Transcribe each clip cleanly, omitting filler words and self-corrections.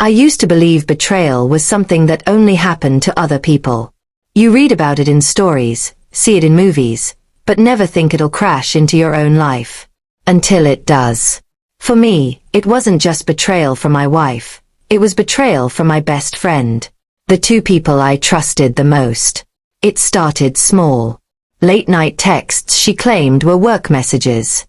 I used to believe betrayal was something that only happened to other people. You read about it in stories, see it in movies, but never think it'll crash into your own life. Until it does. For me, it wasn't just betrayal from my wife. It was betrayal from my best friend. The two people I trusted the most. It started small. Late-night texts she claimed were work messages.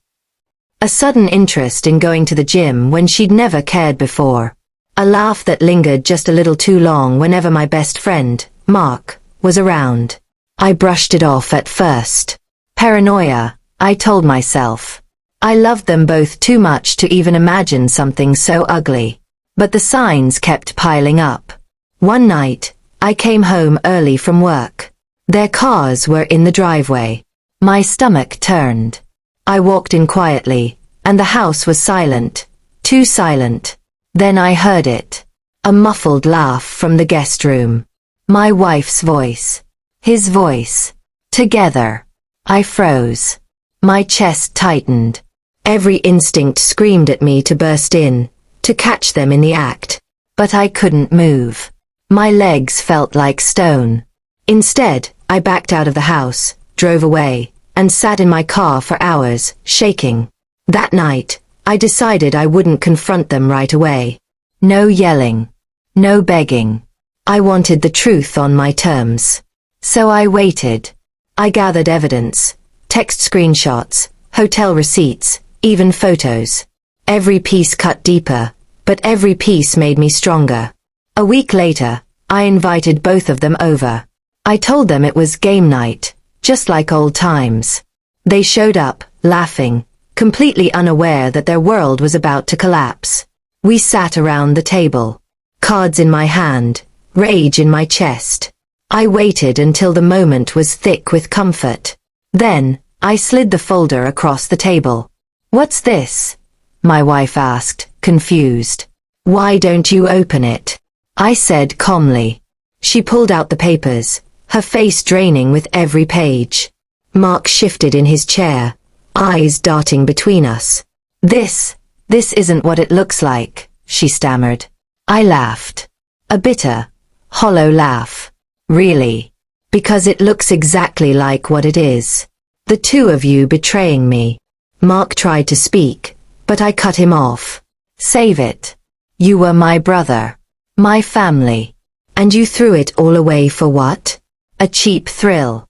A sudden interest in going to the gym when she'd never cared before. A laugh that lingered just a little too long whenever my best friend, Mark, was around. I brushed it off at first. Paranoia, I told myself. I loved them both too much to even imagine something so ugly. But the signs kept piling up. One night, I came home early from work. Their cars were in the driveway. My stomach turned. I walked in quietly, and the house was silent. Too silent. Then I heard it. A muffled laugh from the guest room. My wife's voice. His voice. Together. I froze. My chest tightened. Every instinct screamed at me to burst in, to catch them in the act. But I couldn't move. My legs felt like stone. Instead, I backed out of the house, drove away, and sat in my car for hours, shaking. That night, I decided I wouldn't confront them right away. No yelling. No begging. I wanted the truth on my terms. So I waited. I gathered evidence, text screenshots, hotel receipts, even photos. Every piece cut deeper, but every piece made me stronger. A week later, I invited both of them over. I told them it was game night, just like old times. They showed up, laughing, completely unaware that their world was about to collapse. We sat around the table. Cards in my hand, rage in my chest. I waited until the moment was thick with comfort. Then, I slid the folder across the table. "What's this?" my wife asked, confused. "Why don't you open it?" I said calmly. She pulled out the papers, her face draining with every page. Mark shifted in his chair, eyes darting between us. This isn't what it looks like," she stammered. I laughed. A bitter, hollow laugh. "Really? Because it looks exactly like what it is. The two of you betraying me." Mark tried to speak, but I cut him off. "Save it. You were my brother. My family. And you threw it all away for what? A cheap thrill."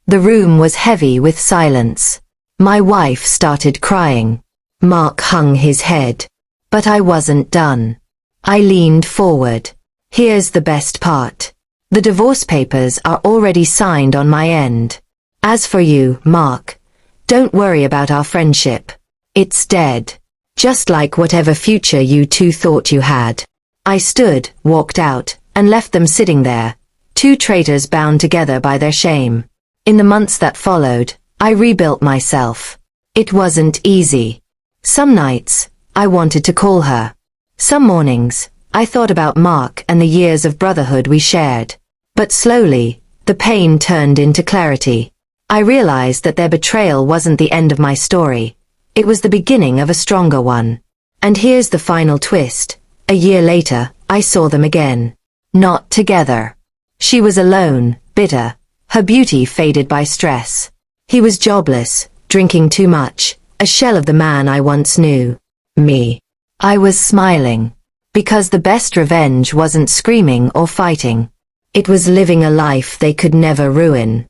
The room was heavy with silence. My wife started crying. Mark hung his head. But I wasn't done. I leaned forward. "Here's the best part. The divorce papers are already signed on my end. As for you, Mark, don't worry about our friendship. It's dead. Just like whatever future you two thought you had." I stood, walked out, and left them sitting there, two traitors bound together by their shame. In the months that followed, I rebuilt myself. It wasn't easy. Some nights, I wanted to call her. Some mornings, I thought about Mark and the years of brotherhood we shared. But slowly, the pain turned into clarity. I realized that their betrayal wasn't the end of my story. It was the beginning of a stronger one. And here's the final twist. A year later, I saw them again. Not together. She was alone, bitter, her beauty faded by stress. He was jobless, drinking too much, a shell of the man I once knew. Me. I was smiling. Because the best revenge wasn't screaming or fighting. It was living a life they could never ruin.